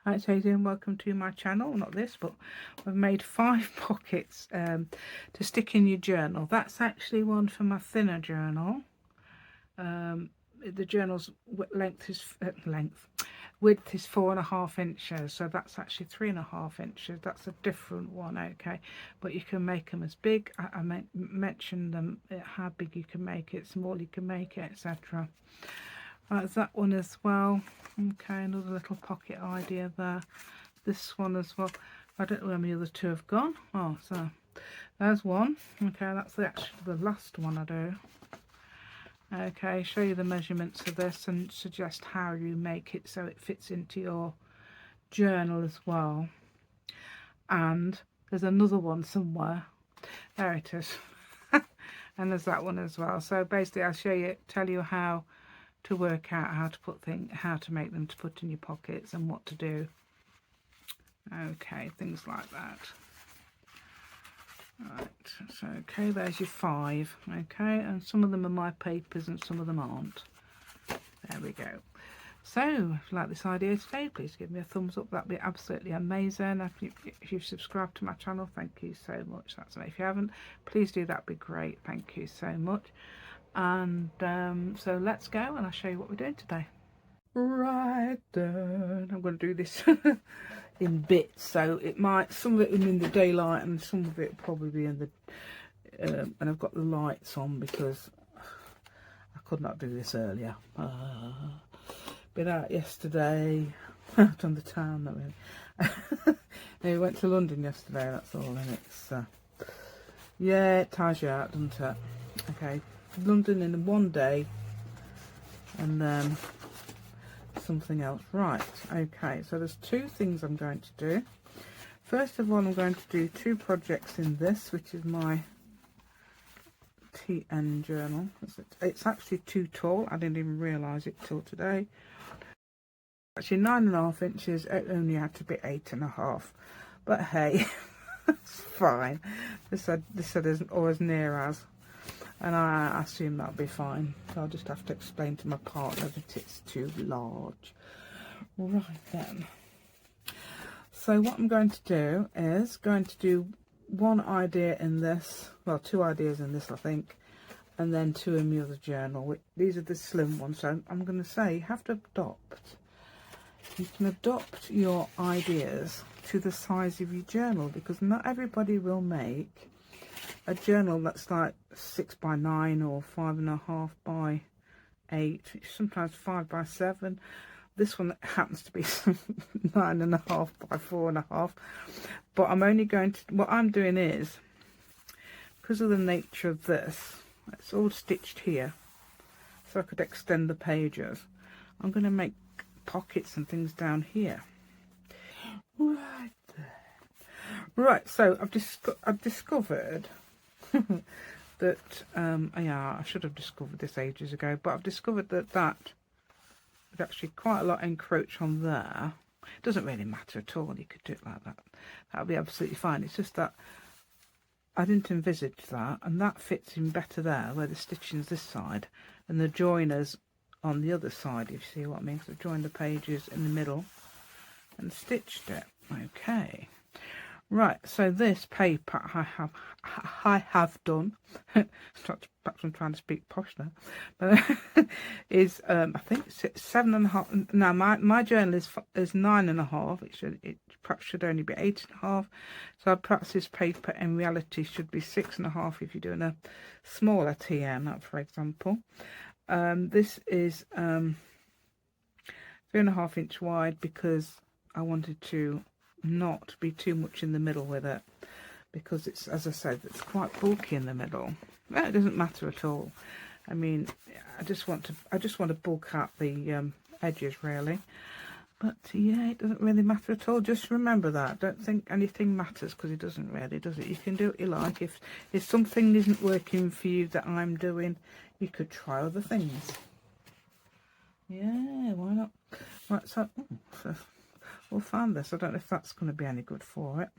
Hi, it's Hazy and welcome to my channel. Not this, but I've made 5 pockets to stick in your journal. That's actually one for my thinner journal. The journal's width is 4.5 inches, so that's actually 3.5 inches. That's a different one, okay? But you can make them as big. I mentioned them how big you can make it, small you can make it, etc. That's that one as well. Okay, another little pocket idea there. This one as well. I don't know where my other two have gone. Oh, so there's one. Okay, that's actually the last one I do. Okay, show you the measurements of this and suggest how you make it so it fits into your journal as well. And there's another one somewhere. There it is. And there's that one as well. So basically I'll tell you how to work out how to make them to put in your pockets and what to do. Okay, things like that. Right, so okay, there's your 5. Okay, and some of them are my papers and some of them aren't. There we go. So if you like this idea today, please give me a thumbs up. That'd be absolutely amazing. If you've subscribed to my channel, thank you so much. That's it. If you haven't, please do. That'd be great. Thank you so much. And so let's go and I'll show you what we're doing today. Right then, I'm going to do this in bits, so it might, some of it in the daylight and some of it probably be in the and I've got the lights on because I could not do this earlier. Been out yesterday, out on the town, not really. We went to London yesterday, that's all, and it's yeah, it tires you out, doesn't it? Okay, London in one day and then something else. Right, okay, so there's 2 things I'm going to do. First of all, I'm going to do 2 projects in this, which is my TN journal. It's actually too tall. I didn't even realise it till today. Actually 9.5 inches. It only had to be 8.5, but hey, it's fine. This said isn't always near as, and I assume that'll be fine. So I'll just have to explain to my partner that it's too large. Right then. So what I'm going to do is do 1 idea in this, well, 2 ideas in this I think, and then 2 in the other journal. These are the slim ones, so I'm going to say you have to you can adopt your ideas to the size of your journal, because not everybody will make a journal that's like 6 by 9 or 5.5 by 8, sometimes 5 by 7. This one happens to be 9.5 by 4.5, but I'm only going to, what I'm doing is, because of the nature of this, it's all stitched here, so I could extend the pages. I'm going to make pockets and things down here. Right there. Right, so I've discovered that yeah, I should have discovered this ages ago, but I've discovered that would actually quite a lot encroach on there. It doesn't really matter at all. You could do it like that. That would be absolutely fine. It's just that I didn't envisage that, and that fits in better there, where the stitching's this side and the joiners on the other side, if you see what I mean. So I've joined the pages in the middle and stitched it. Okay. Right, so this paper I have done. Perhaps I'm trying to speak posh now, but is I think it's 7.5. Now my journal is 9.5. It perhaps should only be 8.5. So perhaps this paper in reality should be 6.5 if you're doing a smaller TM, for example. This is 3.5 inch wide because I wanted to not be too much in the middle with it, because it's, as I said, it's quite bulky in the middle. Well, it doesn't matter at all. I mean, I just want to bulk out the edges really, but yeah, it doesn't really matter at all. Just remember that. Don't think anything matters, because it doesn't really, does it? You can do what you like. If something isn't working for you that I'm doing, you could try other things. Yeah, why not? Right, so we'll find this. I don't know if that's going to be any good for it.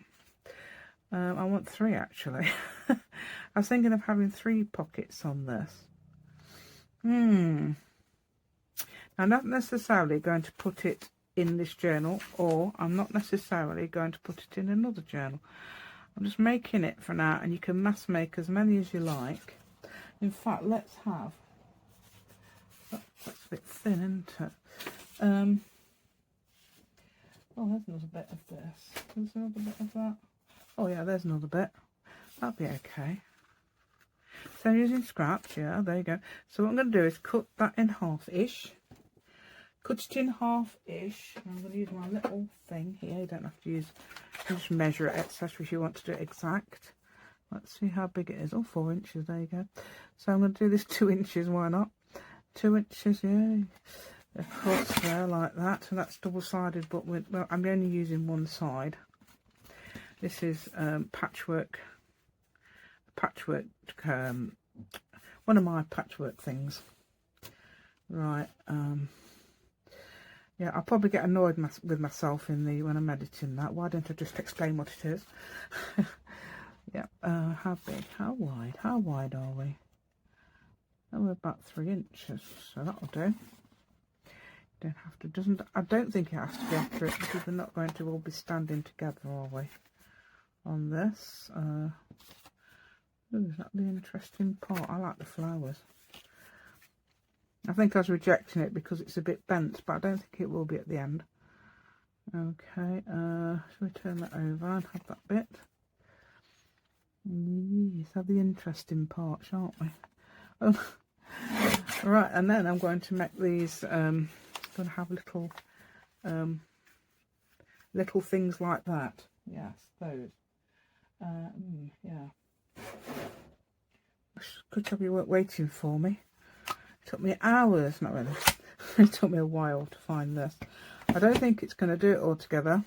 I want 3 actually. I was thinking of having 3 pockets on this. I'm not necessarily going to put it in this journal, or I'm not necessarily going to put it in another journal. I'm just making it for now, and you can mass make as many as you like. In fact, let's have, that's a bit thin, isn't it? Oh, there's another bit of this. There's another bit of that. Oh yeah, there's another bit. That'll be okay. So I'm using scraps, yeah, there you go. So what I'm going to do is cut that in half-ish. Cut it in half-ish. I'm going to use my little thing here. You don't have to use, you just measure it, especially if you want to do it exact. Let's see how big it is. Oh, 4 inches, there you go. So I'm going to do this 2 inches, why not? 2 inches, yeah. Across there like that. And that's double-sided, but with, well, I'm only using one side. This is patchwork, one of my patchwork things. Right, yeah, I'll probably get annoyed with myself when I'm editing that. Why don't I just explain what it is? Yeah, how big, how wide are we? Oh, we're about 3 inches, so that'll do. Don't have to, I don't think it has to be accurate, because we're not going to all be standing together, are we? On this, oh, is that the interesting part? I like the flowers. I think I was rejecting it because it's a bit bent, but I don't think it will be at the end. Okay, shall we turn that over and have that bit? Yes, have the interesting part, shan't we? Oh, right, and then I'm going to make these. Going to have little things like that. Yes, those. Yeah. Good job you weren't waiting for me. It took me hours, not really. It took me a while to find this. I don't think it's going to do it all together.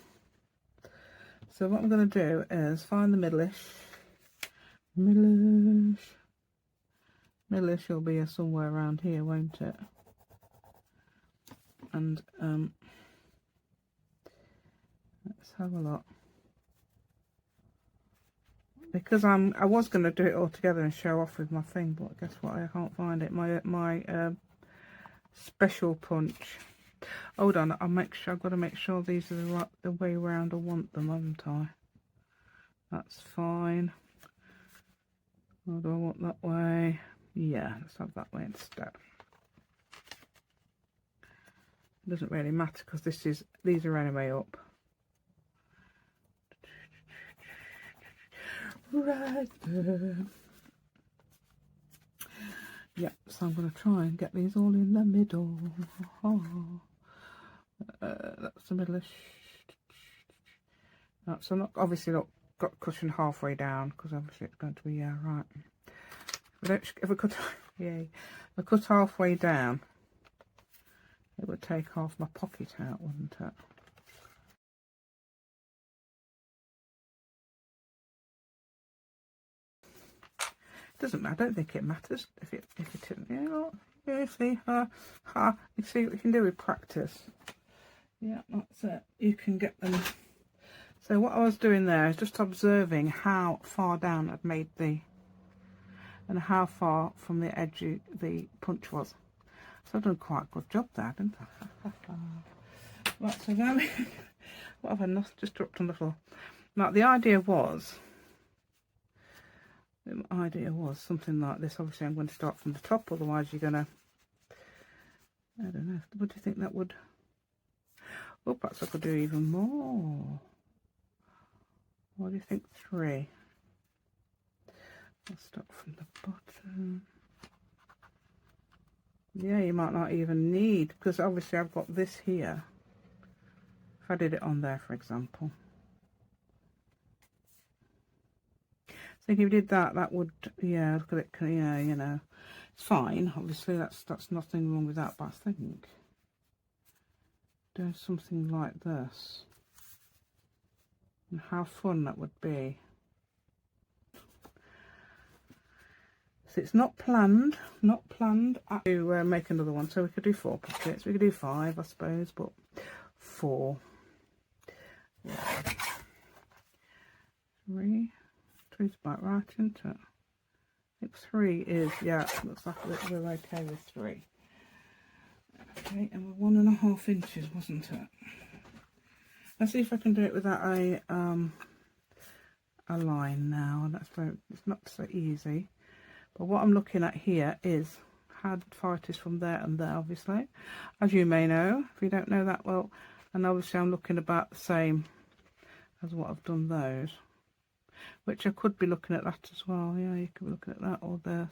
So what I'm going to do is find the middle-ish. Middle-ish will be somewhere around here, won't it? And let's have a look. Because I was going to do it all together and show off with my thing, but guess what? I can't find it. My special punch. Hold on, I've got to make sure these are the way around I want them, haven't I? That's fine. Or do I want that way? Yeah, let's have that way instead. It doesn't really matter because these are anyway up. Right there. Yep, so I'm going to try and get these all in the middle. That's the middle-ish. So I'm not obviously not got cushion halfway down because obviously it's going to be right. If I cut, yay, if I cut halfway down, it would take half my pocket out, wouldn't it? Doesn't matter. I don't think it matters if it isn't. You know, you see, you see what you can do with practice. Yeah, that's it. You can get them. So what I was doing there is just observing how far down I'd made and how far from the edge the punch was. So I've done quite a good job there, didn't I? Right, so now what have I not just dropped on the floor? Now the idea was something like this. Obviously I'm going to start from the top, otherwise you're gonna, I don't know, what do you think that would, oh, perhaps I could do even more. What do you think? 3. I'll start from the bottom. Yeah, you might not even need, because obviously I've got this here. If I did it on there, for example. So if you did that, that would, yeah, look at it, yeah, you know, it's fine. Obviously, that's nothing wrong with that, but I think doing something like this, and how fun that would be. So it's not planned to make another one. So we could do 4 pockets. We could do 5, I suppose, but 4. 3. 3's about right, isn't it? I think 3 is, yeah, looks like we're okay with 3. Okay, and we're 1.5 inches, wasn't it? Let's see if I can do it without a line now. It's not so easy. But what I'm looking at here is how far it is from there and there, obviously, as you may know. If you don't know that well, and obviously I'm looking about the same as what I've done those, which I could be looking at that as well. Yeah, you could be looking at that or there.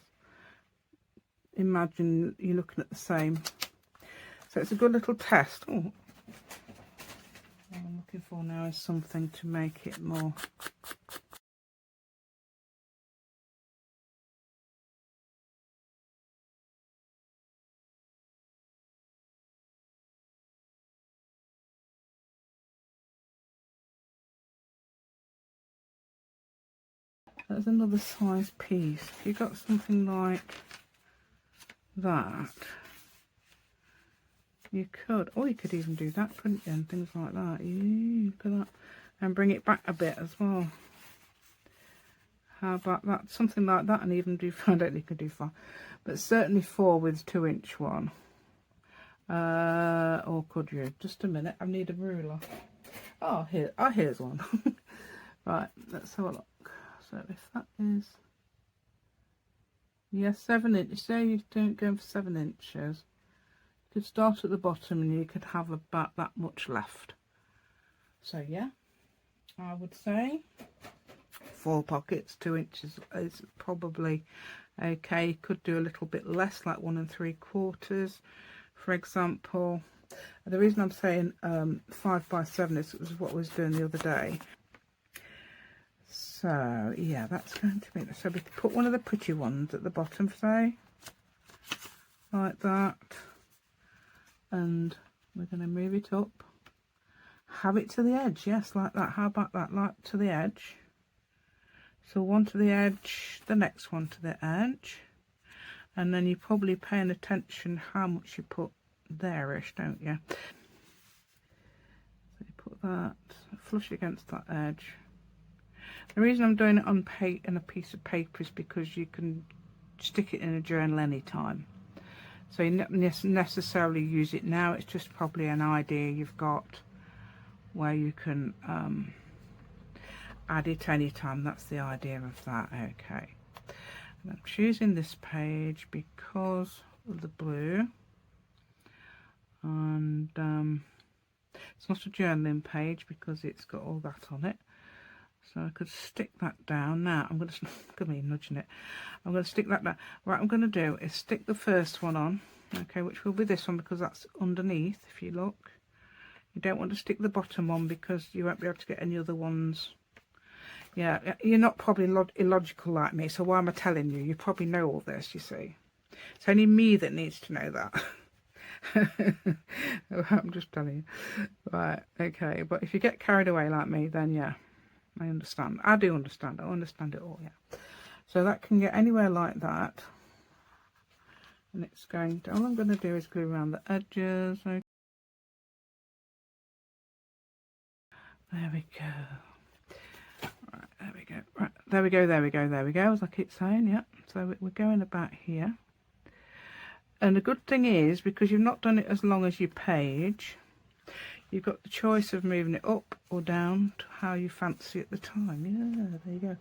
Imagine you're looking at the same. So it's a good little test. Oh, what I'm looking for now is something to make it more. There's another size piece. If you've got something like that, you could, or you could even do that, couldn't you, and things like that. Look at that. And bring it back a bit as well. How about that? Something like that, and even do, I don't think you could do 5, but certainly 4 with 2-inch one. Or could you? Just a minute, I need a ruler. Oh, here's one. Right, let's have a look. So if that is, yeah, 7 inches. Say you don't go for 7 inches. You could start at the bottom and you could have about that much left. So yeah, I would say 4 pockets, 2 inches is probably okay. You could do a little bit less, like 1 3/4, for example. The reason I'm saying 5 by 7 is what I was doing the other day. So yeah, that's going to be, so we put one of the pretty ones at the bottom, say, like that, and we're going to move it up, have it to the edge, yes, like that. How about that, like to the edge? So one to the edge, the next one to the edge, and then you're probably paying attention how much you put there-ish, don't you? So you put that flush against that edge. The reason I'm doing it on in a piece of paper is because you can stick it in a journal anytime. So you don't necessarily use it now. It's just probably an idea you've got where you can add it anytime. That's the idea of that. Okay. And I'm choosing this page because of the blue. And it's not a journaling page because it's got all that on it. So I could stick that down. Now I'm going to, look at me nudging it. I'm going to stick that down. What I'm going to do is stick the first one on, okay, which will be this one because that's underneath. If you look, you don't want to stick the bottom one because you won't be able to get any other ones. Yeah, you're not probably illogical like me, so why am I telling you? You probably know all this, you see. It's only me that needs to know that. I'm just telling you. Right, okay, but if you get carried away like me, then yeah. I understand. I do understand. I understand it all, yeah. So that can get anywhere like that. And it's going to, all I'm going to do is glue around the edges. Okay. There we go. Right, there we go. Right, there we go, there we go, there we go, as I keep saying, yeah. So we're going about here. And the good thing is, because you've not done it as long as your page, you've got the choice of moving it up or down to how you fancy at the time. Yeah, there you go.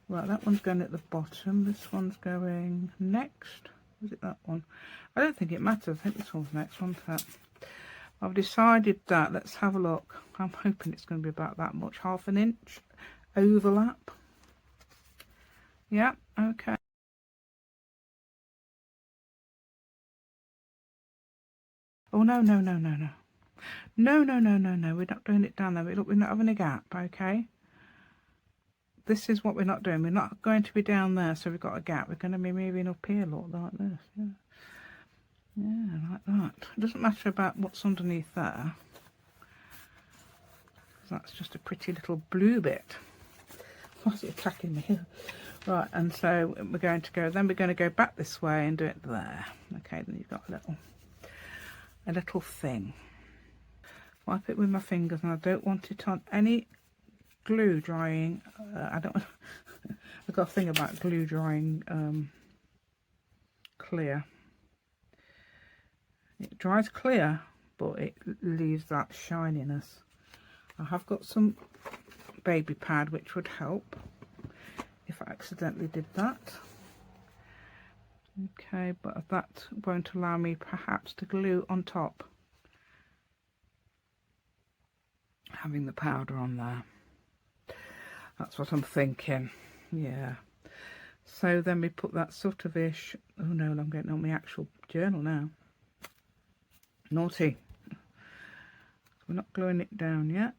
Right, that one's going at the bottom. This one's going next. Is it that one? I don't think it matters. I think this one's next one. I've decided that. Let's have a look. I'm hoping it's going to be about that much. 1/2 inch overlap. Yeah, okay. Oh, no, no, no, no, no. No, no, no, no, no. We're not doing it down there. Look, we're not having a gap, okay? This is what we're not doing. We're not going to be down there, so we've got a gap. We're going to be moving up here, look, like this. Yeah, yeah, like that. It doesn't matter about what's underneath there. That's just a pretty little blue bit. Why's it attacking me? Right, and so we're going to go, then we're going to go back this way and do it there. Okay, then you've got a little thing. Wipe it with my fingers, and I don't want it on any glue drying. I don't want I've got a thing about glue drying clear. It dries clear, but it leaves that shininess I have got some baby pad which would help if I accidentally did that. Okay, but that won't allow me perhaps to glue on top, having the powder on there. That's what I'm thinking. Yeah. So then we put that sort of ish. Oh no, I'm getting on my actual journal now. Naughty. We're not gluing it down yet.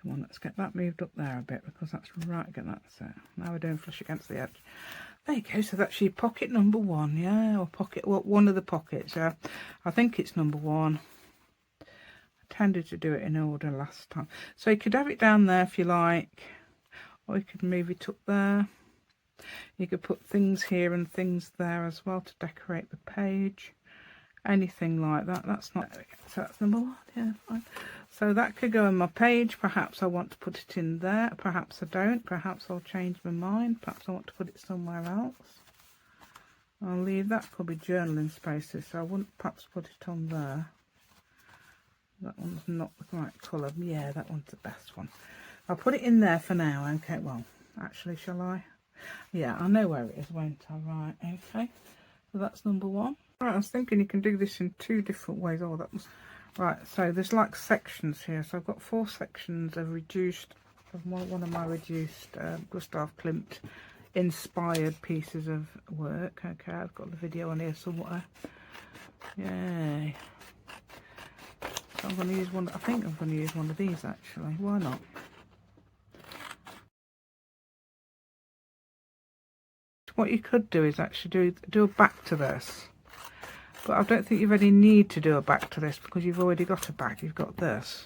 Come on, let's get that moved up there a bit, because that's right. Get that set. Now we're doing flush against the edge. There you go. So that's your pocket number 1, yeah, or pocket, well, one of the pockets. Yeah, I think it's number 1. I tended to do it in order last time. So you could have it down there if you like, or you could move it up there. You could put things here and things there as well to decorate the page. Anything like that. That's not, so that's number 1, yeah, fine. So that could go on my page. Perhaps I want to put it in there, perhaps I don't, perhaps I'll change my mind, perhaps I want to put it somewhere else. I'll leave that, could be journaling spaces, so I wouldn't perhaps put it on there. That one's not the right colour. Yeah, that one's the best one. I'll put it in there for now. Okay, well, actually, shall I? Yeah, I know where it is, won't I? Right, okay. So that's number 1. Right, I was thinking you can do this in 2 different ways. Oh, that was... Right, so there's like sections here. So I've got 4 sections of reduced, of one of my reduced Gustav Klimt inspired pieces of work. Okay, I've got the video on here somewhere. Yay. So I'm going to use one, I think I'm going to use one of these actually. Why not? What you could do is actually do a back to this. But I don't think you've any need to do a back to this because you've already got a back. You've got this.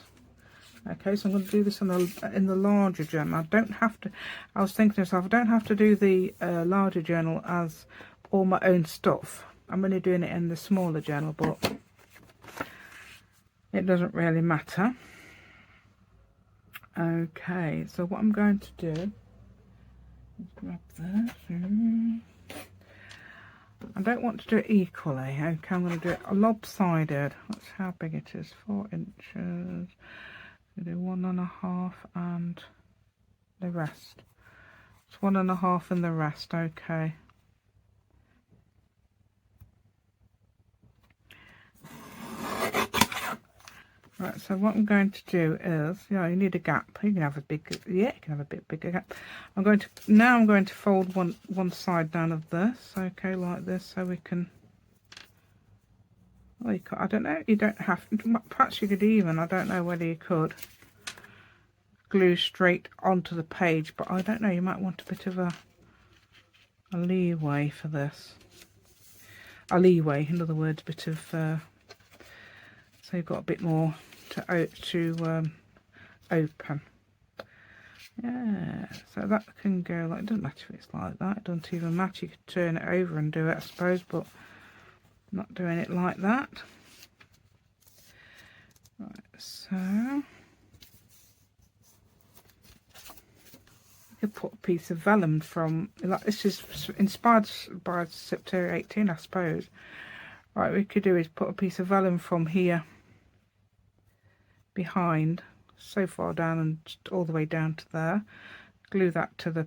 Okay, so I'm going to do this in the larger journal. I don't have to. I was thinking to myself, I don't have to do the larger journal as all my own stuff. I'm only doing it in the smaller journal, but it doesn't really matter. Okay, so what I'm going to do is grab this. I don't want to do it equally. Okay, I'm going to do it lopsided. That's how big it is. 4 inches. We do 1.5 and the rest. It's 1.5 and the rest. Okay. Right. So what I'm going to do is, you need a gap. You can have a big, yeah, you can have a bit bigger gap. I'm going to fold one side down of this. Okay, like this, so we can. Well, you could, I don't know. You don't have. Perhaps you could even. I don't know whether you could glue straight onto the page, but I don't know. You might want a bit of a leeway for this. A leeway, in other words, bit of. So you've got a bit more to open. Yeah, so that can go like, it doesn't matter if it's like that, it doesn't even matter, you could turn it over and do it I suppose, but I'm not doing it like that. Right, so you could put a piece of vellum from, like, this is inspired by September 18 I suppose. Right, what we could do is put a piece of vellum from here behind, so far down and all the way down to there, glue that to the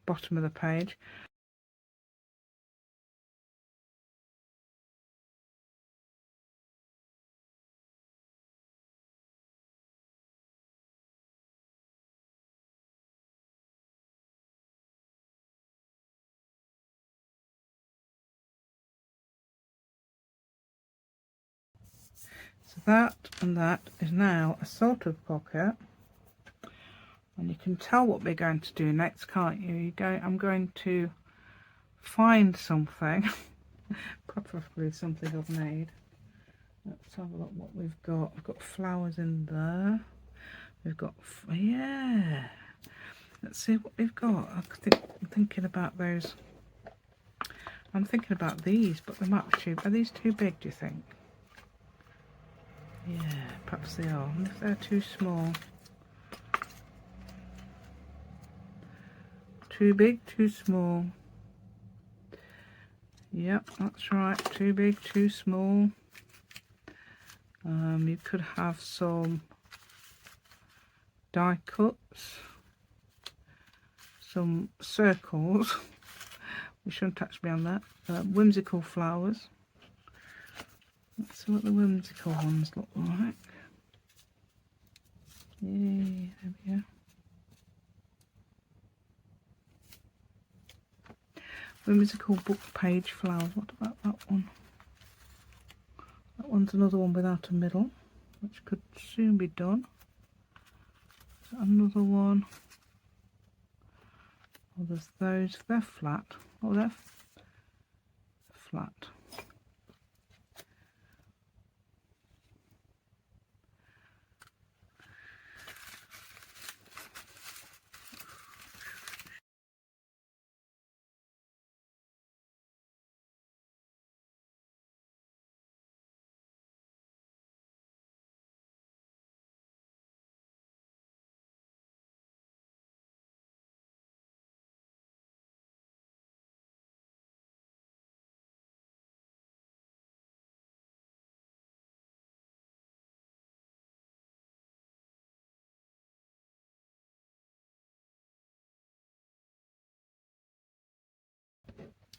bottom of the page. So that and that is now a sort of pocket, and you can tell what we're going to do next, can't you? I'm going to find something, probably something I've made. Let's have a look what we've got. We've got flowers in there. We've got, yeah. Let's see what we've got. I'm thinking about those. I'm thinking about these, but they might be too. Are these too big, do you think? Yeah, perhaps they are. And if they're too small, too big, too small. Yep, that's right. Too big, too small. You could have some die cuts, some circles. We shouldn't touch me on that. Whimsical flowers. Let's see what the whimsical ones look like. Yay, there we go. Whimsical book page flowers. What about that one? That one's another one without a middle, which could soon be done. Another one. Oh, there's those. They're flat. Oh, they're flat.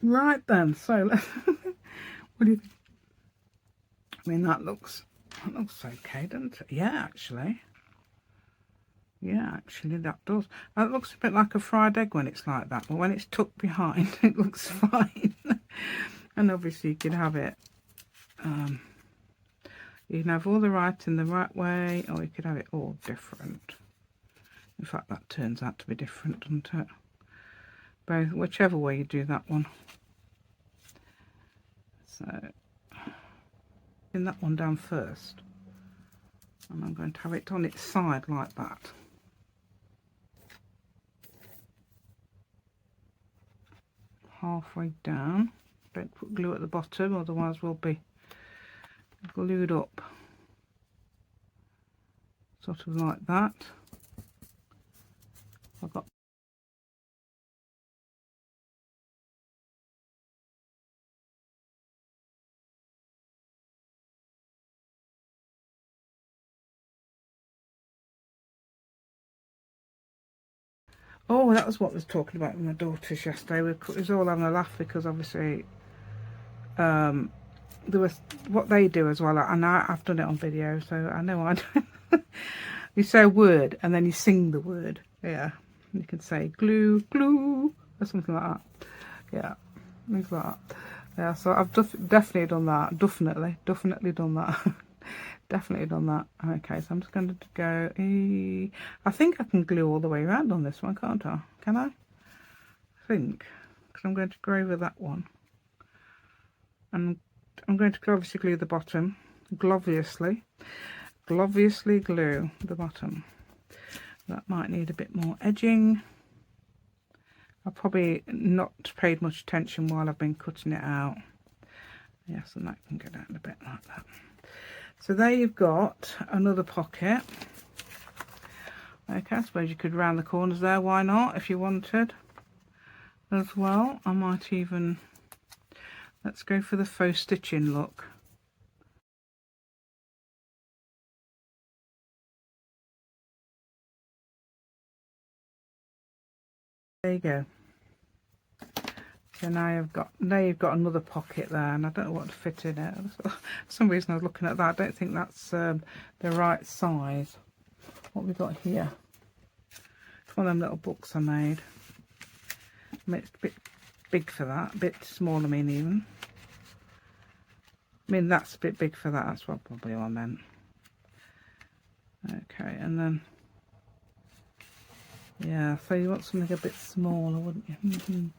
Right then, so let's what do you think? I mean, that looks okay, doesn't it? Yeah, actually. Yeah, actually that does. It looks a bit like a fried egg when it's like that, but when it's tucked behind, it looks fine. And obviously you can have it, you can have all the writing the right way, or you could have it all different. In fact, that turns out to be different, doesn't it? Both, whichever way you do that one. So, pin that one down first, and I'm going to have it on its side like that. Halfway down. Don't put glue at the bottom, otherwise we'll be glued up. Sort of like that. I've got oh, that was what I was talking about with my daughters yesterday. We was all having a laugh because obviously there was what they do as well, and I've done it on video, so I know I do. You say a word and then you sing the word. Yeah, you can say glue, glue, or something like that. Yeah, things like that. Yeah, so I've definitely done that. Definitely done that. Definitely done that. Okay, so I'm just going to go. I think I can glue all the way around on this one, can't I? Can I? I think, because I'm going to go over that one, and I'm going to obviously glue the bottom. Globviously glue the bottom. That might need a bit more edging. I've probably not paid much attention while I've been cutting it out. Yes, and that can get out a bit like that. So there you've got another pocket. Okay, I suppose you could round the corners there, why not, if you wanted as well. I might even, let's go for the faux stitching look. There you go. So now you've got another pocket there, and I don't know what to fit in it. For some reason I was looking at that. I don't think that's the right size. What have we got here? It's one of them little books I made. I mean, it's a bit big for that, a bit small, I mean, even. I mean, that's a bit big for that, that's what probably I meant. Okay, and then, yeah, so you want something a bit smaller, wouldn't you?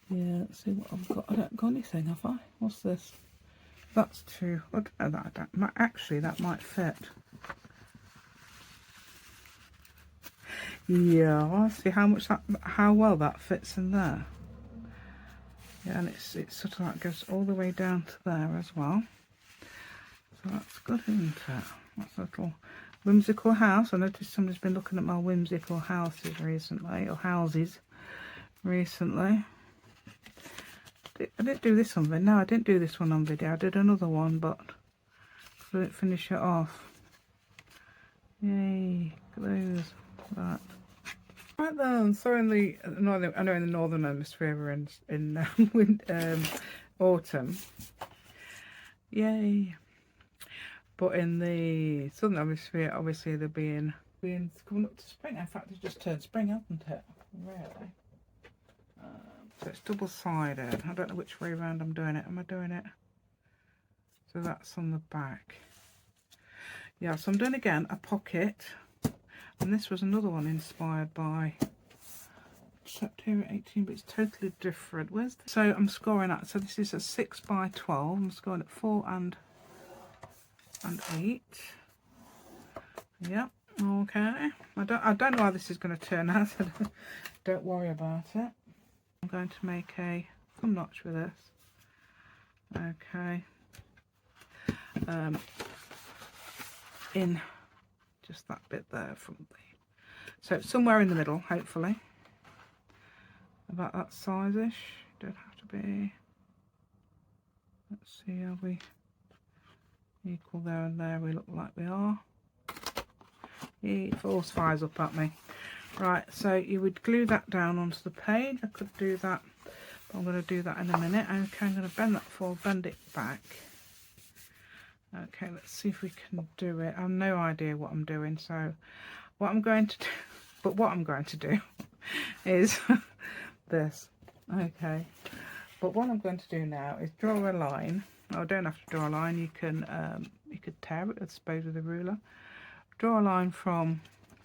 Yeah, let's see what I've got. I don't got anything, have I? What's this? That's too. I don't know that. Actually, that might fit. Yeah, I'll see how well that fits in there. Yeah, and it's sort of like goes all the way down to there as well. So that's good, isn't it? That's a little whimsical house. I noticed somebody's been looking at my whimsical houses recently, or houses recently. I didn't do this on video. No, I didn't do this one on video. I did another one, but finish it off. Yay, glues. Right. Right then, so in the northern, I know in the northern hemisphere we're in autumn. Yay. But in the southern hemisphere, obviously they're being coming up to spring. In fact, it's just turned spring, hasn't it? Really. So it's double-sided. I don't know which way around I'm doing it. Am I doing it? So that's on the back. Yeah, so I'm doing again a pocket. And this was another one inspired by September 18, but it's totally different. Where's the... So I'm scoring at, so this is a 6 by 12. I'm scoring at 4 and 8. Yep, okay. I don't know how this is going to turn out, so don't worry about it. I'm going to make a thumb notch with this. Okay. In just that bit there from the... So somewhere in the middle, hopefully. About that size-ish. Don't have to be... Let's see, are we equal there and there? We look like we are. It falls fires up at me. Right, so you would glue that down onto the page. I could do that, but I'm going to do that in a minute. Okay, I'm going to bend that forward, bend it back. Okay, let's see if we can do it. I have no idea what I'm doing, so what I'm going to do, but what I'm going to do is this. Okay, but what I'm going to do now is draw a line. I don't have to draw a line. You could tear it, I suppose, with a ruler. Draw a line from,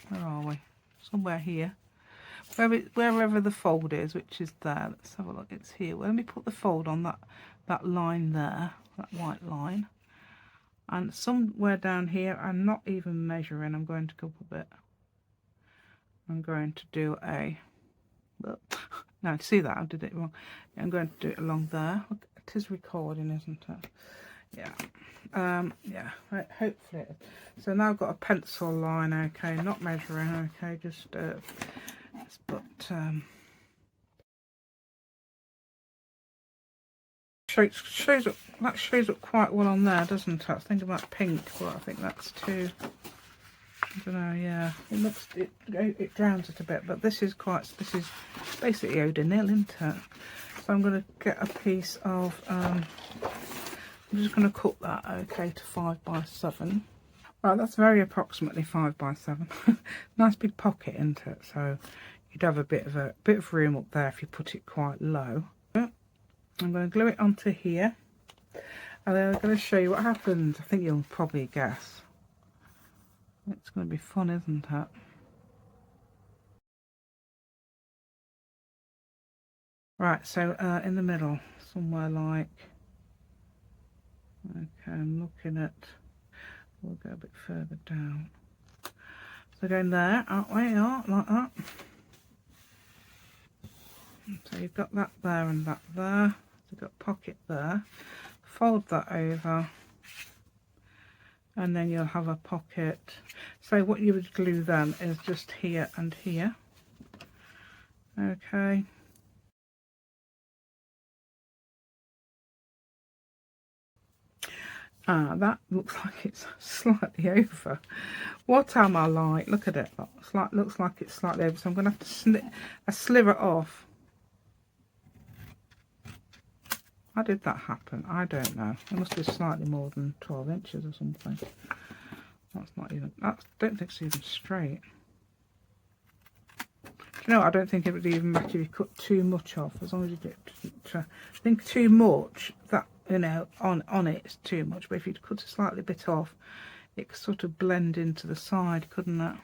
where are we? Somewhere here. Wherever the fold is, which is there. Let's have a look. It's here. Well, let me put the fold on that line there, that white line. And somewhere down here, I'm not even measuring. I'm going to go up a bit. I'm going to do a... No, see that? I did it wrong. I'm going to do it along there. Look, it is recording, isn't it? Yeah. Yeah, right, hopefully it is. So now I've got a pencil line, okay, not measuring, okay, just put that shows up quite well on there, doesn't it? I was thinking about pink, but I think that's too, I don't know, yeah, it drowns it a bit, but this is basically eau de nil, isn't it? So I'm going to get a piece of I'm just going to cut that, okay, to 5 by 7. Right, that's very approximately 5 by 7. Nice big pocket, isn't it? So you'd have a bit of room up there if you put it quite low. I'm going to glue it onto here, and then I'm going to show you what happens. I think you'll probably guess. It's going to be fun, isn't it? Right, so in the middle, somewhere like... Okay, I'm looking at, we'll go a bit further down. So going there, aren't we? Oh, like that. So you've got that there and that there. So you've got a pocket there. Fold that over. And then you'll have a pocket. So what you would glue then is just here and here. Okay. That looks like it's slightly over. What am I like? Look at it. Looks like it's slightly over. So I'm going to have to sliver off. How did that happen? I don't know. It must be slightly more than 12 inches or something. That's not even... I don't think it's even straight. You know, I don't think it would even matter if you cut too much off. As long as you get... I think too much, that... You know, on it it's too much, but if you cut a slightly bit off, it could sort of blend into the side, couldn't it?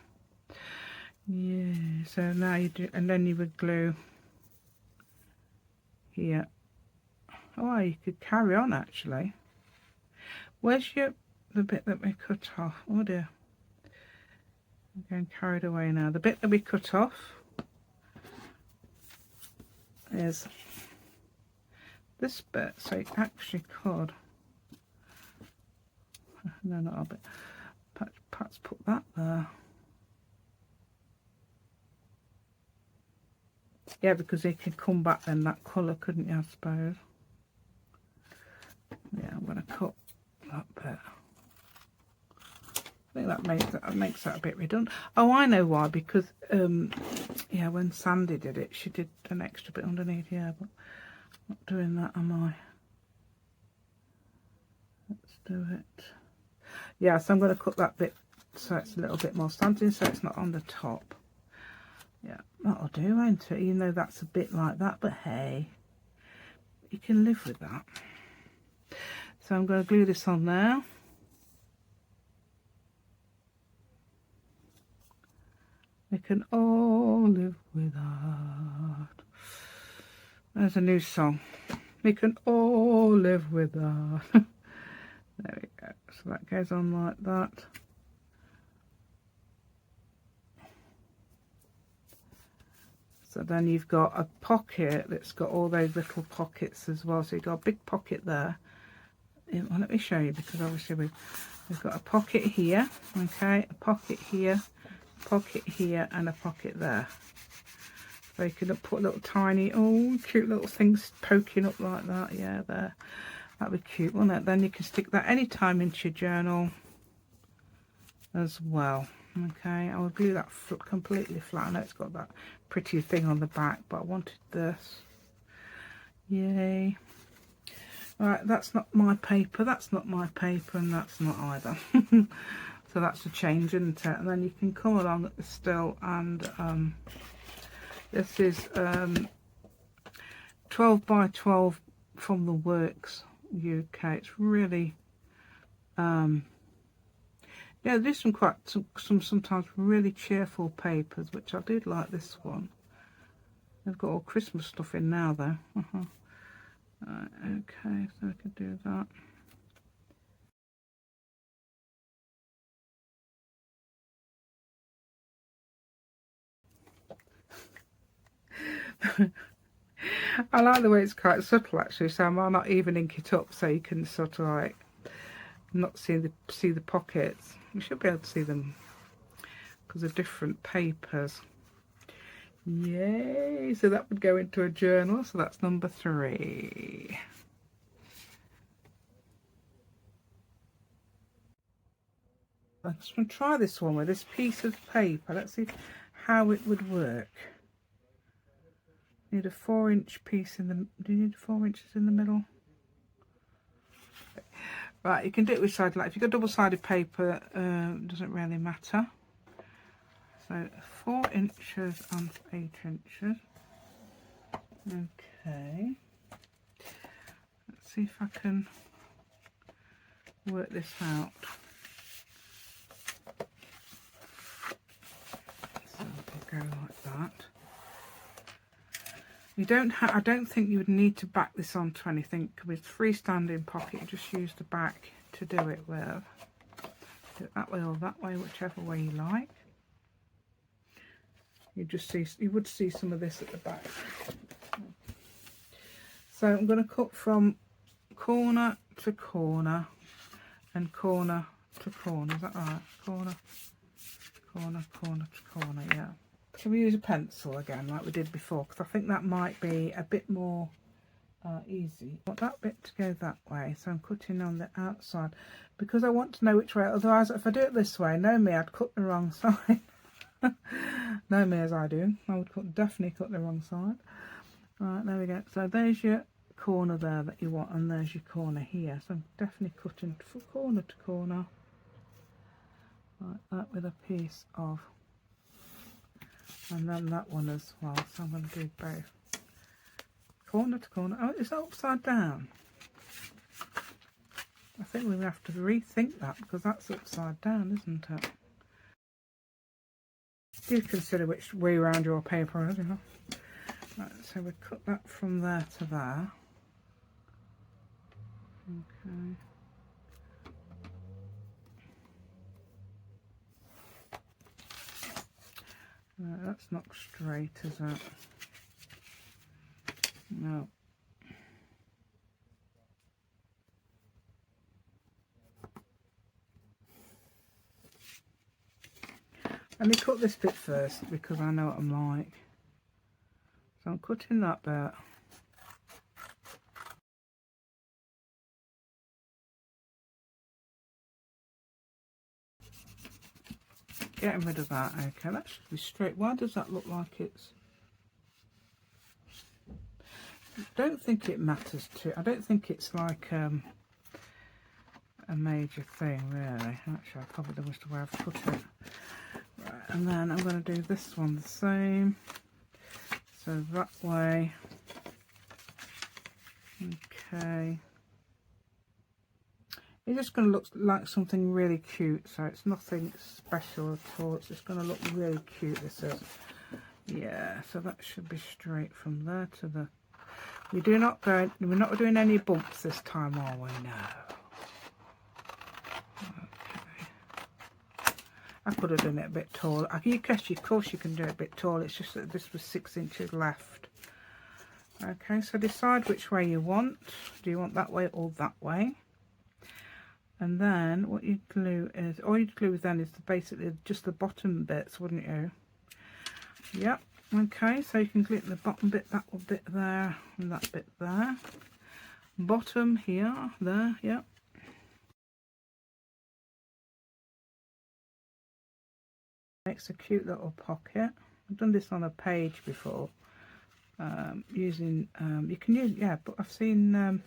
Yeah, so now you do, and then you would glue here. Oh, you could carry on actually. Where's the bit that we cut off? Oh dear. I'm getting carried away now. The bit that we cut off is this bit, so you actually could, no, not a bit, perhaps put that there. Yeah, because it could come back then, that colour, couldn't you, I suppose? Yeah, I'm going to cut that bit. I think that makes that a bit redundant. Oh, I know why, because yeah, when Sandy did it, she did an extra bit underneath. Yeah, but I'm not doing that, am I? Let's do it. Yeah, so I'm going to cut that bit so it's a little bit more slanting, so it's not on the top. Yeah, that'll do, won't it? Even though that's a bit like that, but hey, you can live with that. So I'm going to glue this on now. We can all live without. There's a new song. We can all live without. There we go. So that goes on like that. So then you've got a pocket that's got all those little pockets as well. So you've got a big pocket there. Well, let me show you, because obviously we've got a pocket here, okay, a pocket here, and a pocket there. So you can put little tiny, oh, cute little things poking up like that. Yeah, there. That'd be cute, wouldn't it? Then you can stick that anytime into your journal as well. Okay, I will glue that completely flat. I know it's got that pretty thing on the back, but I wanted this. Yay. Right, that's not my paper, that's not my paper, and that's not either. So that's a change, isn't it? And then you can come along at the still, and this is 12 by 12 from the Works UK. It's really yeah, there's some sometimes really cheerful papers, which I did like this one. They've got all Christmas stuff in now though. Right, okay, so I can do that. I like the way it's quite subtle actually, so I might not even ink it up, so you can sort of like not see the pockets. You should be able to see them because of different papers. Yay! So that would go into a journal, so that's number 3. I'm just going to try this one with this piece of paper. Let's see how it would work. Need a 4-inch piece in the. Do you need 4 inches in the middle? Right, you can do it with side. Like if you've got double-sided paper, doesn't really matter. So 4 inches and 8 inches. Okay. Let's see if I can work this out. So we'll go like that. You don't I don't think you would need to back this onto anything. With freestanding pocket, you just use the back to do it with. Do it that way or that way, whichever way you like. You would see some of this at the back. So I'm going to cut from corner to corner and corner to corner. Is that right? Corner, corner, corner to corner. Yeah. Shall we use a pencil again like we did before, because I think that might be a bit more easy. I want that bit to go that way, so I'm cutting on the outside because I want to know which way. Otherwise, if I do it this way, know me, I'd cut the wrong side. Know me as I do, I would definitely cut the wrong side. Right, there we go. So there's your corner there that you want, and there's your corner here. So I'm definitely cutting from corner to corner like that with a piece of. And then that one as well, so I'm going to do both. Corner to corner. Oh, it's upside down. I think we're going to have to rethink that, because that's upside down, isn't it? Do consider which way around your paper is, you know. Right, so we cut that from there to there. Okay. No, that's not straight, is it? No. Let me cut this bit first, because I know what I'm like. So I'm cutting that bit. getting rid of that. Okay, that should be straight. Why does that look like it's... I don't think it matters too. I don't think it's like a major thing, really. Actually, I probably don't know where I've put it. Right, and then I'm going to do this one the same. So that way. Okay. It's just going to look like something really cute, so it's nothing special at all. It's just going to look really cute, this is. Yeah, so that should be straight from there to the... we're not doing any bumps this time, are we? No. Okay. I could have done it a bit taller. Of course you can do it a bit taller. It's just that this was 6 inches left. Okay, so decide which way you want. Do you want that way or that way? And then what you glue is, all you glue then is basically just the bottom bits, wouldn't you? Yep. Okay, so you can glue the bottom bit, that bit there, and that bit there. Bottom here, there, yep. Makes a cute little pocket. I've done this on a page before. Using, you can use, yeah, but I've seen,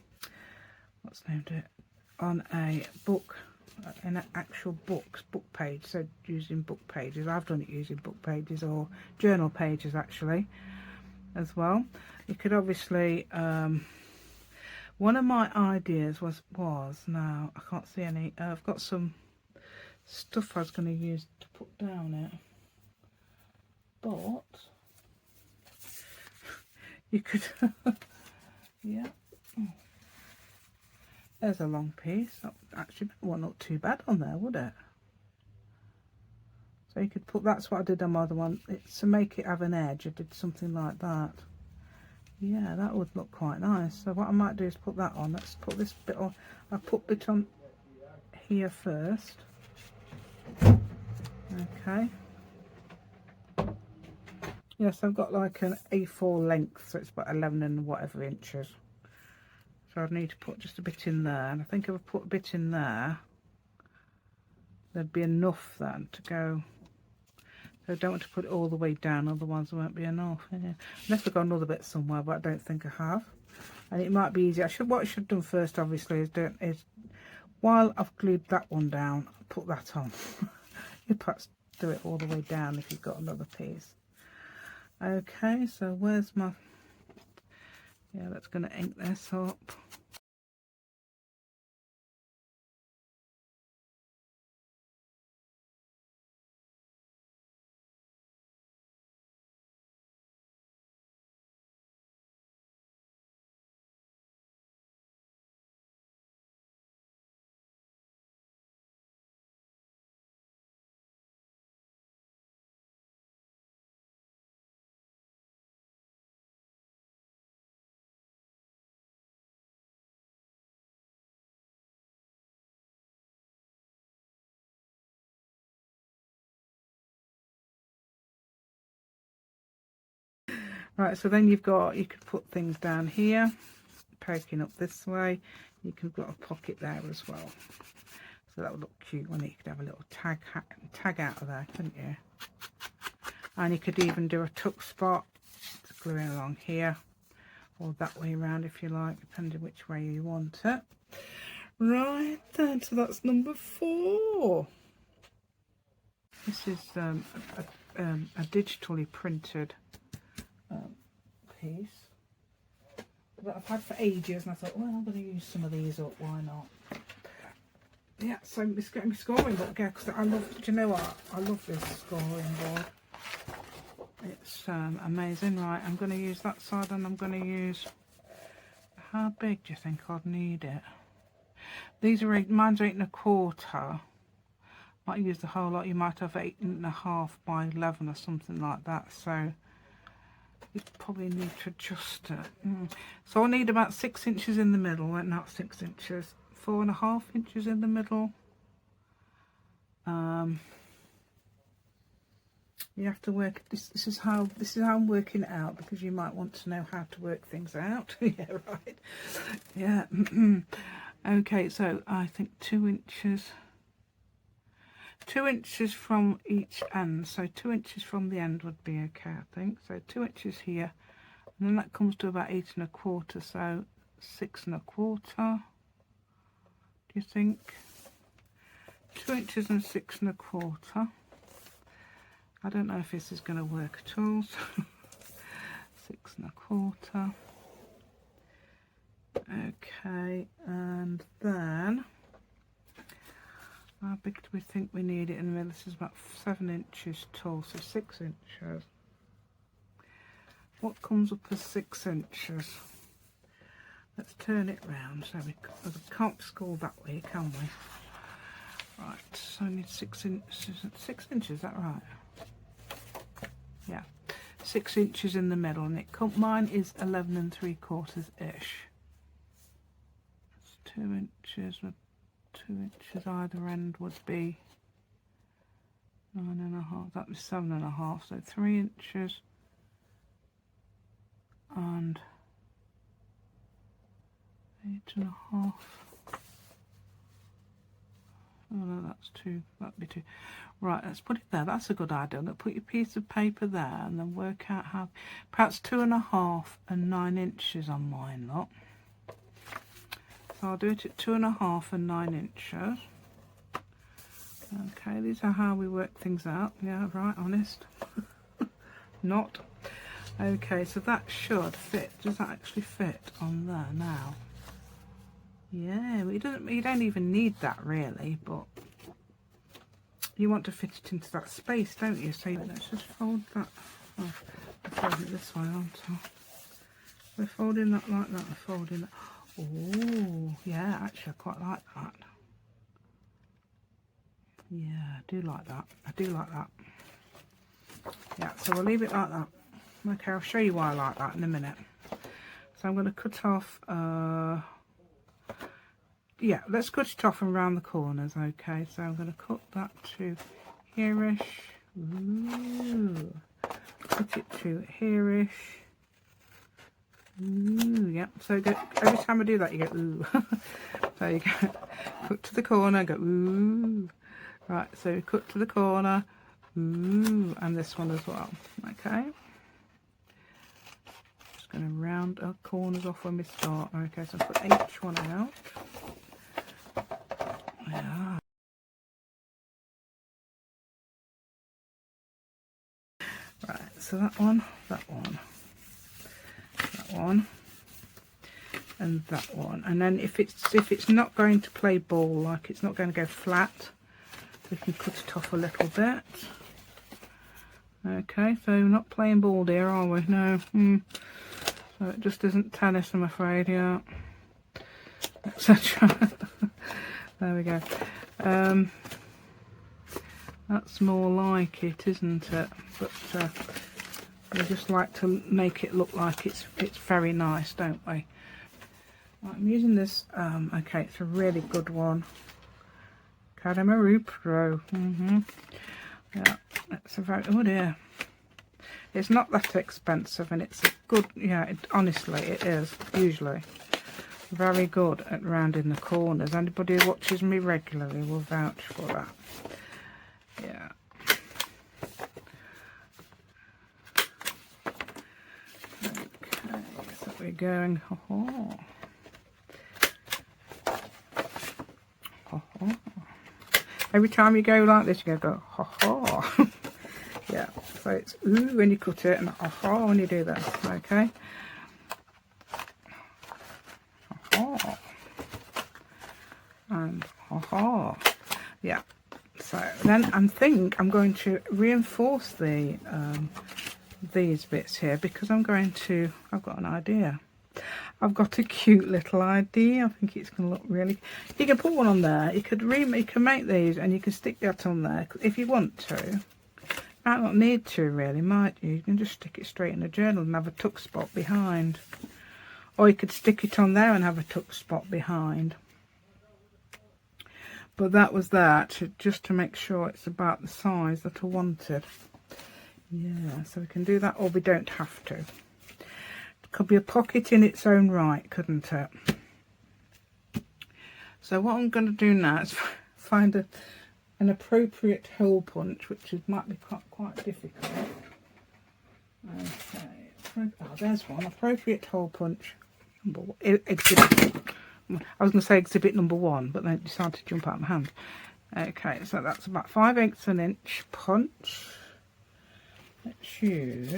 what's the name of it? On a book, in an actual book page, so using book pages. I've done it using book pages or journal pages actually as well. You could obviously, one of my ideas was now I can't see any, I've got some stuff I was going to use to put down it, but you could yeah, there's a long piece. Actually, well, not too bad on there, would it? So you could put, that's what I did on my other one. It's to make it have an edge. I did something like that. Yeah, that would look quite nice. So what I might do is put that on. Let's put this bit on. I'll put bit on here first. Okay. Yes, I've got like an A4 length, so it's about 11 and whatever inches. So I'd need to put just a bit in there, and I think if I put a bit in there, there'd be enough then to go. So I don't want to put it all the way down, otherwise there won't be enough. Yeah. Unless I've got another bit somewhere, but I don't think I have. And it might be easy. What I should have done first, obviously, is while I've glued that one down, put that on. You perhaps do it all the way down if you've got another piece. Okay, so where's my... yeah, that's going to ink this up. Right, so then you could put things down here, poking up this way. You could put a pocket there as well. So that would look cute, when you could have a little tag out of there, couldn't you? And you could even do a tuck spot, gluing along here, or that way around if you like, depending which way you want it. Right then, so that's number 4. This is a digitally printed piece that I've had for ages, and I thought, well, I'm going to use some of these up, why not? Yeah, so it's getting me scoring book again, because I love, do you know what? I love this scoring board. It's amazing. Right, I'm going to use that side, and I'm going to use, how big do you think I'd need it? These are, mine's 8 1/4. Might use the whole lot. You might have 8 1/2 by 11 or something like that, so you probably need to adjust it. So I need about 6 inches in the middle, not 6 inches, 4 1/2 inches in the middle. You have to work this. This is how I'm working it out, because you might want to know how to work things out. Yeah, right. Yeah. Okay, so I think 2 inches. 2 inches from each end, so 2 inches from the end would be okay, I think. So 2 inches here, and then that comes to about 8 1/4, so 6 1/4. Do you think? 2 inches and 6 1/4. I don't know if this is going to work at all. So 6 1/4. Okay, and then how big do we think we need it in the middle? This is about 7 inches tall, so 6 inches. What comes up as 6 inches? Let's turn it round so we can't score that way, can we? Right, so I need 6 inches. 6 inches, is that right? Yeah, 6 inches in the middle, and mine is 11 3/4 ish. It's 2 inches with 2 inches either end would be 9 1/2. That was 7 1/2. So 3 inches and 8 1/2. Oh no, that's 2. That'd be 2. Right, let's put it there. That's a good idea. I'm going to put your piece of paper there and then work out how. Perhaps 2 1/2 and 9 inches on mine, look. So I'll do it at 2 1/2 and 9 inches. Okay, these are how we work things out. Yeah, right, honest. Not. Okay, so that should fit. Does that actually fit on there now? Yeah, well, you don't even need that really, but you want to fit it into that space, don't you? So let's just fold that. Oh, I'm folding it this way, aren't I? We're folding that like that. We're folding that. Oh, yeah, actually, I quite like that. Yeah, I do like that. I do like that. Yeah, so we'll leave it like that. Okay, I'll show you why I like that in a minute. So I'm going to cut off. Yeah, let's cut it off and round the corners. Okay, so I'm going to cut that to here-ish. Ooh. Cut it to here-ish. Ooh, yeah. So every time I do that, you go ooh. So you go cut to the corner, go ooh. Right, so cut to the corner, ooh, and this one as well. Okay. Just going to round our corners off when we start. Okay, so put each one out. Yeah. Right, so that one, and that one, and then if it's not going to play ball, like it's not going to go flat, we can cut it off a little bit. Okay, so we're not playing ball dear, are we? No. So it just isn't tennis, I'm afraid. Yeah, etc. There we go. That's more like it, isn't it? But we just like to make it look like it's very nice, don't we? Right, I'm using this. Okay, it's a really good one. Cadamaru Pro. Yeah, it's a very. Oh dear. It's not that expensive, and it's a good. Yeah, honestly, it is usually very good at rounding the corners. Anybody who watches me regularly will vouch for that. Yeah. Okay, so we're going. Every time you go like this, you go ha ha. Yeah. So it's ooh when you cut it, and ha when you do this. Okay. Ha and ha. Yeah. So then I'm going to reinforce these bits here, because I've got an idea. I've got a cute little idea. I think it's going to look really. You can put one on there. You can make these, and you can stick that on there if you want to. Might not need to really, might you? You can just stick it straight in the journal and have a tuck spot behind, or you could stick it on there and have a tuck spot behind. But that was just to make sure it's about the size that I wanted. Yeah, so we can do that, or we don't have to. It could be a pocket in its own right, couldn't it? So what I'm going to do now is find an appropriate hole punch, which might be quite difficult. Okay, oh, there's one. Appropriate hole punch. Exhibit. I was going to say exhibit number 1, but then it decided to jump out of my hand. Okay, so that's about 5/8 an inch punch. Let's use.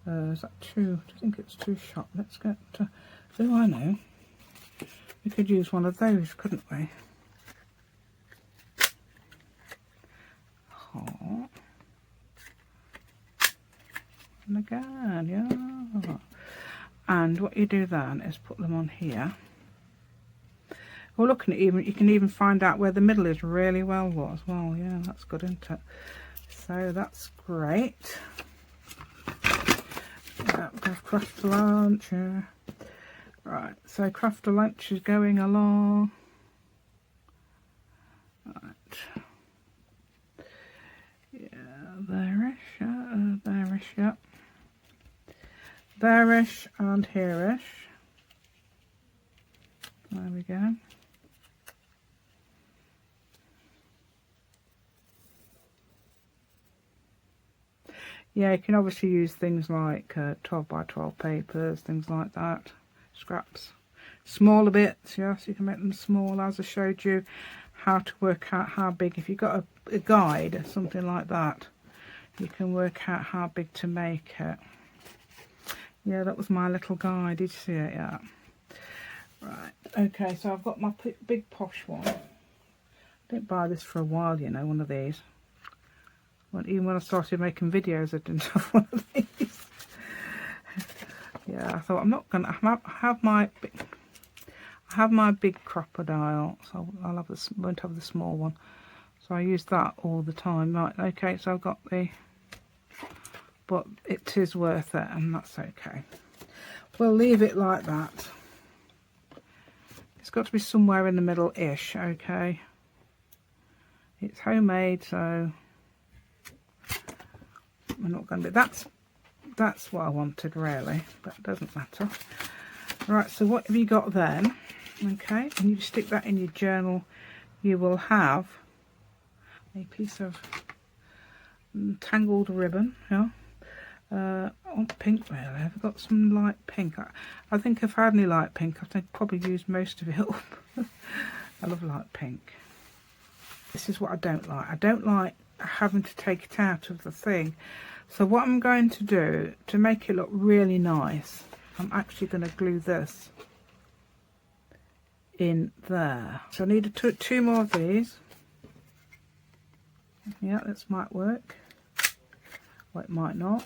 Is that 2? I think it's 2 shot. Let's get. Oh, I know. We could use one of those, couldn't we? Oh. And again, yeah. And what you do then is put them on here. Well, looking at you can even find out where the middle is really well as well. Yeah, that's good, isn't it? So that's great. Yeah, craft a lunch. Yeah. Right, so craft a lunch is going along. Right. Yeah, there-ish, yeah. There-ish and here-ish. There we go. Yeah, you can obviously use things like 12 by 12 papers, things like that, scraps. Smaller bits, yes, you can make them small, as I showed you how to work out how big. If you've got a guide or something like that, you can work out how big to make it. Yeah, that was my little guide, did you see it? Yeah. Right, okay, so I've got my big posh one. I didn't buy this for a while, you know, one of these. Even when I started making videos, I didn't have one of these. Yeah, I thought I'm not gonna have my big crocodile, so I'll have this. Won't have the small one. So I use that all the time. Right, okay. So I've got the, but it is worth it, and that's okay. We'll leave it like that. It's got to be somewhere in the middle-ish. Okay. It's homemade, so. We're not going to be. That's what I wanted really, but it doesn't matter. Right, so what have you got then? Okay, and you stick that in your journal. You will have a piece of tangled ribbon. Yeah, I want pink really. I've got some light pink. I think if I had any light pink, I think I'd probably use most of it up. I love light pink. This is what I don't like. I don't like having to take it out of the thing. So what I'm going to do to make it look really nice, I'm actually going to glue this in there. So I need two more of these. Yeah, this might work. Or it might not.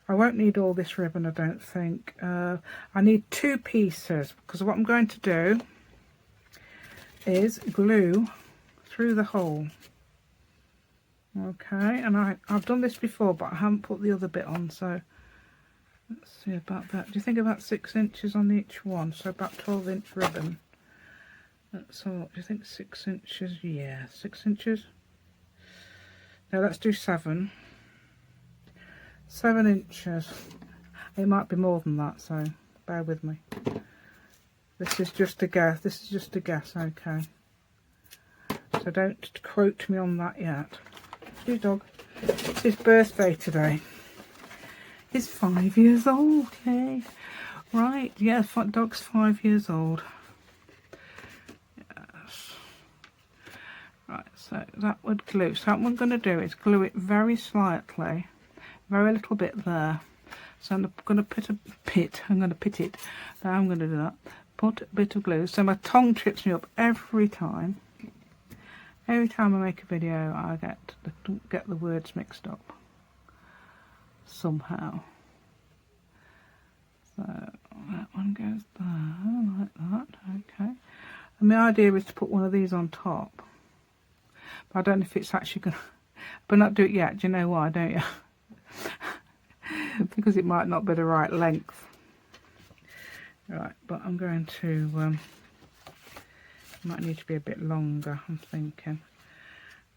I won't need all this ribbon, I don't think. I need 2 pieces, because what I'm going to do is glue through the hole. Okay, and I've done this before, but I haven't put the other bit on, so let's see about that. Do you think about 6 inches on each one? So about 12-inch ribbon. So what do you think? 6 inches? Yeah, 6 inches. Now let's do 7. 7 inches. It might be more than that, so bear with me. This is just a guess. This is just a guess, okay. So don't quote me on that yet. Excuse dog. It's his birthday today. He's 5 years old, okay. Right, yeah, dog's 5 years old. Yes. Right, so that would glue. So what I'm going to do is glue it very slightly, very little bit there. So I'm going to put a pit. I'm going to pit it. Now I'm going to do that. Put a bit of glue. So my tongue trips me up every time. Every time I make a video, I get the words mixed up somehow. So that one goes there, like that. Okay. And my idea is to put one of these on top. But I don't know if it's actually going to... But not do it yet. Do you know why, don't you? Because it might not be the right length. Right, but I'm going to... might need to be a bit longer, I'm thinking.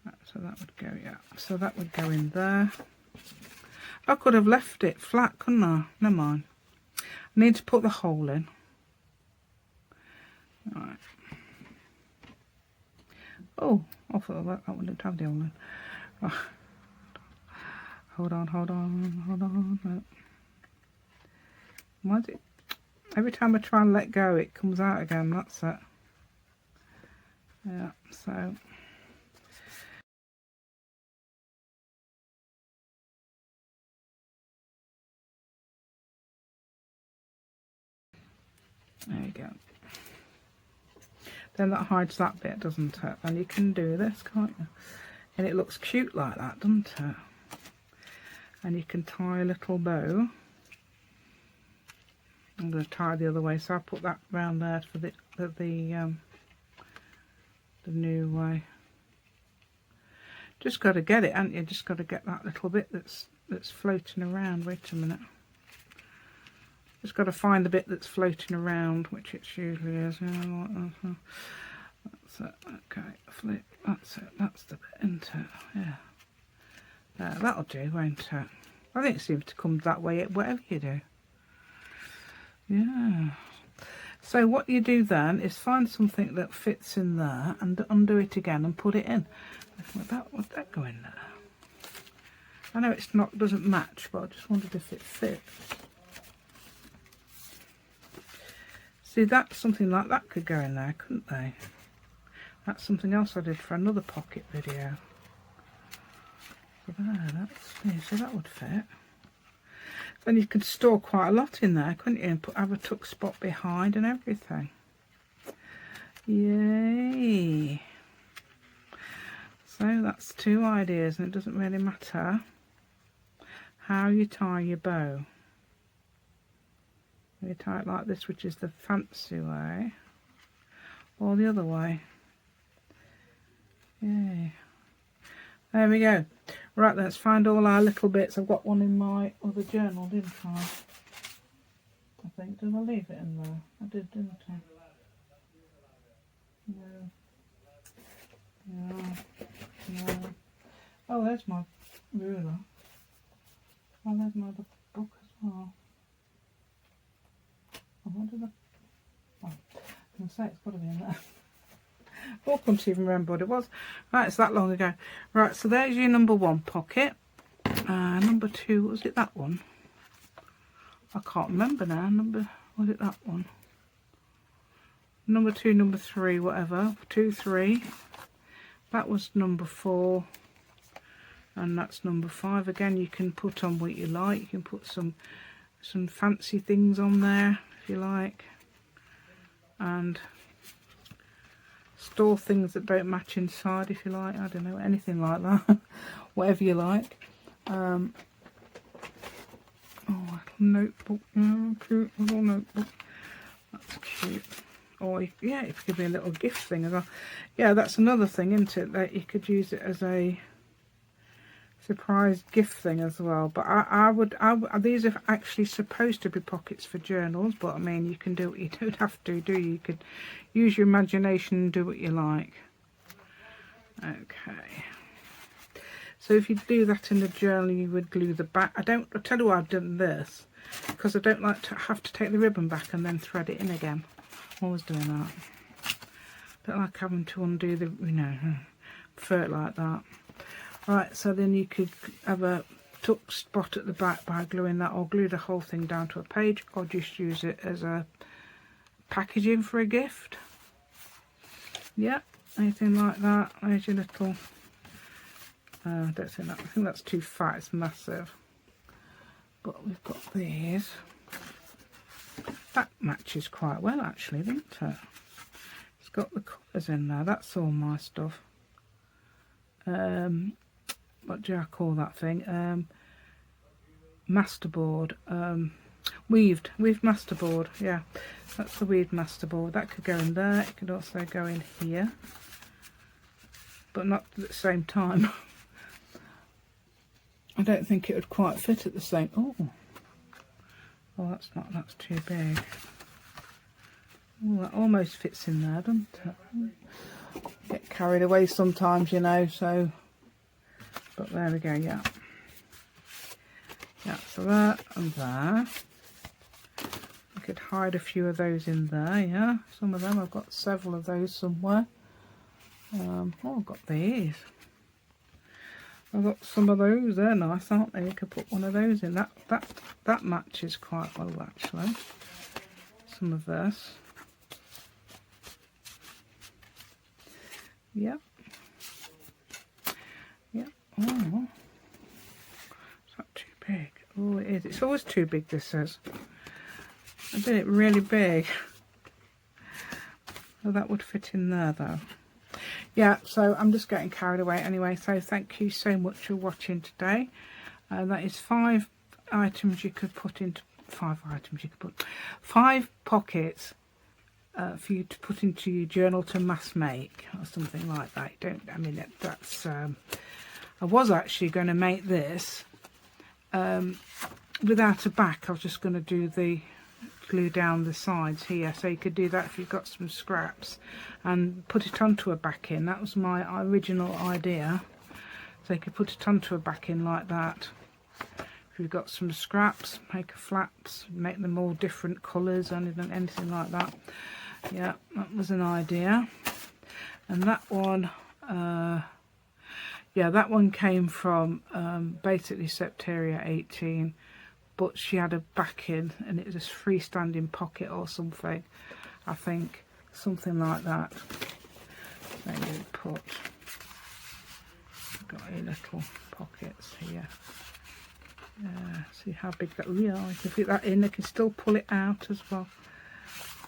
Right, so that would go, yeah. So that would go in there. I could have left it flat, couldn't I? Never mind. I need to put the hole in. Right. Oh, I thought that one didn't have the old one. Oh. Hold on. No. Why is it? Every time I try and let go, it comes out again. That's it. Yeah, so. There you go. Then that hides that bit, doesn't it? And you can do this, can't you? And it looks cute like that, doesn't it? And you can tie a little bow. I'm going to tie the other way, so I'll put that round there for the new way. Just got to get it, haven't you? Just got to get that little bit that's floating around. Wait a minute. Just got to find the bit that's floating around, which it usually is. Yeah, that's it. Okay, flip. That's it. That's the bit, isn't it? Yeah. Yeah, that'll do, won't it? I think it seems to come that way, whatever you do. Yeah. So what you do then is find something that fits in there and undo it again and put it in. Would that go in there? I know it's not, doesn't match, but I just wondered if it fits. See, that's something like that could go in there, couldn't they? That's something else I did for another pocket video. So there, so that would fit. Then you could store quite a lot in there, couldn't you? And have a tuck spot behind and everything. Yay! So that's 2 ideas, and it doesn't really matter how you tie your bow. You tie it like this, which is the fancy way, or the other way. Yay. There we go. Right, let's find all our little bits. I've got one in my other journal, didn't I? I think. Did I leave it in there? I did, didn't I? No. Oh, there's my ruler. Oh, there's my other book as well. Oh, what did I... Oh, I was going to say it's got to be in there. I couldn't even remember what it was. Right, it's that long ago. Right, so there's your number 1 pocket. Number 2, was it that one? I can't remember now. Was it that one? Number 2, number 3, whatever. 2, 3. That was number 4. And that's number 5. Again, you can put on what you like. You can put some fancy things on there if you like. And store things that don't match inside if you like. I don't know, anything like that. Whatever you like. Oh, a little notebook. Oh, cute little notebook. That's cute. Or yeah, it could be a little gift thing as well. Yeah, that's another thing, isn't it? That you could use it as a surprise gift thing as well. But these are actually supposed to be pockets for journals, but I mean, you can do what you don't have to, do you? You could use your imagination and do what you like. Okay. So if you do that in the journal, you would glue the back. I'll tell you why I've done this, because I don't like to have to take the ribbon back and then thread it in again. I'm always doing that. Don't like having to undo the, prefer it like that. Right, so then you could have a tuck spot at the back by gluing that, or glue the whole thing down to a page, or just use it as a packaging for a gift. Yeah, anything like that. There's your little, I think that's too fat, it's massive. But we've got these. That matches quite well actually, doesn't it? It's got the colours in there, that's all my stuff. What do I call that thing? Masterboard. Weaved masterboard. Yeah, that's the weaved masterboard. That could go in there. It could also go in here, but not at the same time. I don't think it would quite fit at the same. Oh, that's too big. Oh, that almost fits in there, doesn't it? Get carried away sometimes, so. But there we go. Yeah. Yeah. So that and there. could hide a few of those in there, yeah. Some of them, I've got several of those somewhere. Oh, I've got these. I've got some of those. They're nice, aren't they? You could put one of those in. That matches quite well, actually. Some of this. Yep. Yep. Oh. Is that too big? Oh, it is. It's always too big, this is. I did it really big. Oh, that would fit in there, though. Yeah, so I'm just getting carried away anyway. So thank you so much for watching today. That is 5 items you could put into... 5 items you could put... 5 pockets for you to put into your journal to mass make, or something like that. I mean, that's... I was actually going to make this without a back. I was just going to do the glue down the sides here, so you could do that if you've got some scraps and put it onto a backing. That was my original idea, so you could put it onto a backing like that. If you've got some scraps, make a flaps, make them all different colours and anything like that. Yeah, that was an idea. And that one, yeah, that one came from basically Septeria 18, but she had a backing and it was a freestanding pocket or something, I think, something like that. There you put, got your little pockets here. See how big that, yeah, you can fit that in. You can still pull it out as well.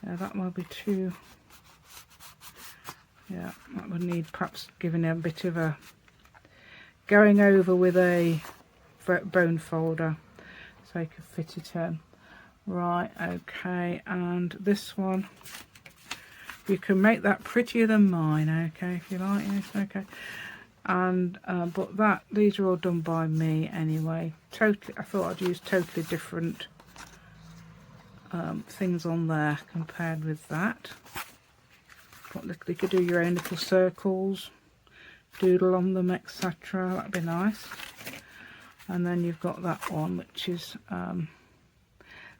That might be too, yeah, that would need perhaps giving it a bit of a going over with a bone folder so you can fit it in. Right, okay, and this one, you can make that prettier than mine, okay, if you like, yes, okay. And but these are all done by me anyway. Totally, I thought I'd use totally different things on there compared with that. But you could do your own little circles, doodle on them, etc. That'd be nice. And then you've got that one, which is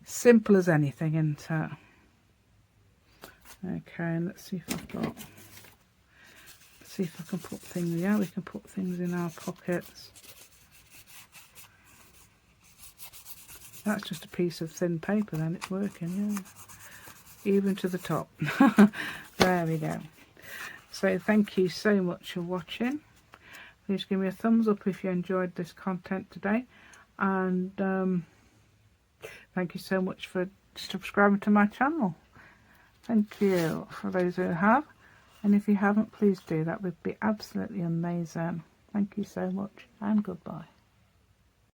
simple as anything, isn't it? Okay, and let's see if I've got. See if I can put things. Yeah, we can put things in our pockets. That's just a piece of thin paper. Then it's working. Yeah, even to the top. There we go. So thank you so much for watching. Please give me a thumbs up if you enjoyed this content today, and thank you so much for subscribing to my channel. Thank you for those who have, and if you haven't, please do. That would be absolutely amazing. Thank you so much, and goodbye.